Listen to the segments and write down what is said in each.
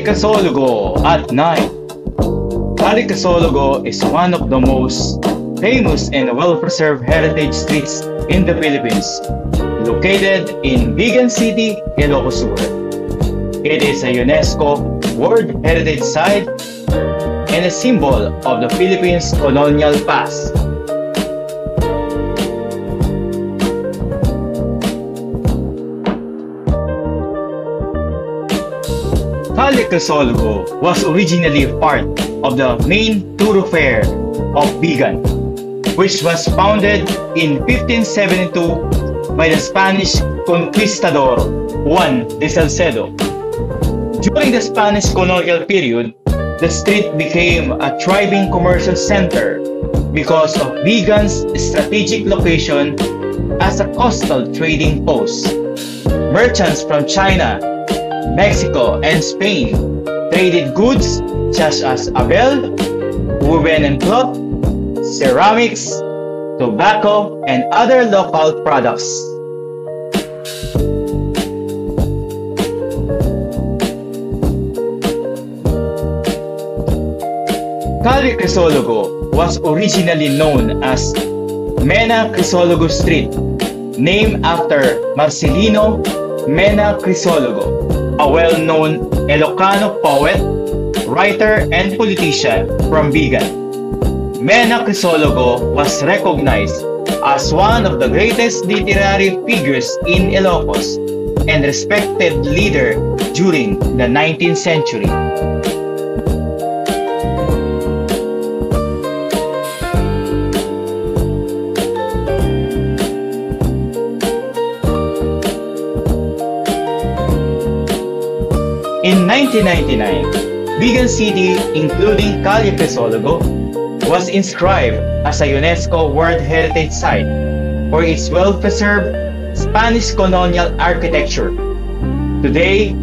Casologo at night. Calle Casologo is one of the most famous and well-preserved heritage streets in the Philippines, located in Vigan City, Ilocos Sur. It is a UNESCO World Heritage Site and a symbol of the Philippines' colonial past. Calle Casologo was originally part of the main thoroughfare of Vigan, which was founded in 1572 by the Spanish conquistador Juan de Salcedo. During the Spanish colonial period, the street became a thriving commercial center because of Vigan's strategic location as a coastal trading post. Merchants from China, Mexico, and Spain traded goods such as abel, woven and cloth, ceramics, tobacco, and other local products. Calle Casologo was originally known as Mena Crisologo Street, named after Marcelino Mena Crisologo, a well-known Ilocano poet, writer, and politician from Vigan. Mena Crisologo was recognized as one of the greatest literary figures in Ilocos and respected leader during the 19th century. In 1999, Vigan City, including Calle Casologo, was inscribed as a UNESCO World Heritage Site for its well-preserved Spanish colonial architecture. Today,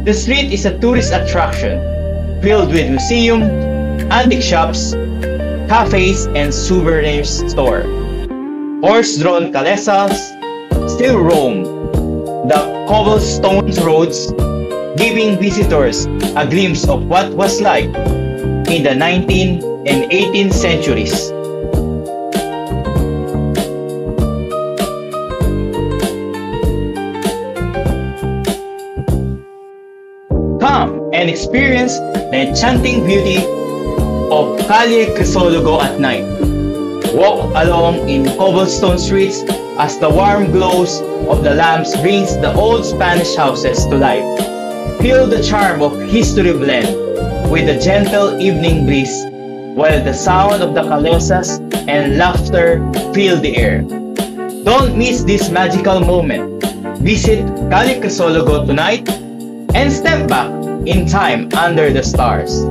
the street is a tourist attraction filled with museums, antique shops, cafes, and souvenirs stores. Horse-drawn calesas still roam the cobblestone roads, giving visitors a glimpse of what was like in the 19th and 18th centuries. Come and experience the enchanting beauty of Calle Casologo at night. Walk along in cobblestone streets as the warm glows of the lamps brings the old Spanish houses to life. Feel the charm of history blend with the gentle evening breeze, while the sound of the calesas and laughter fill the air. Don't miss this magical moment. Visit Calle Casologo tonight and step back in time under the stars.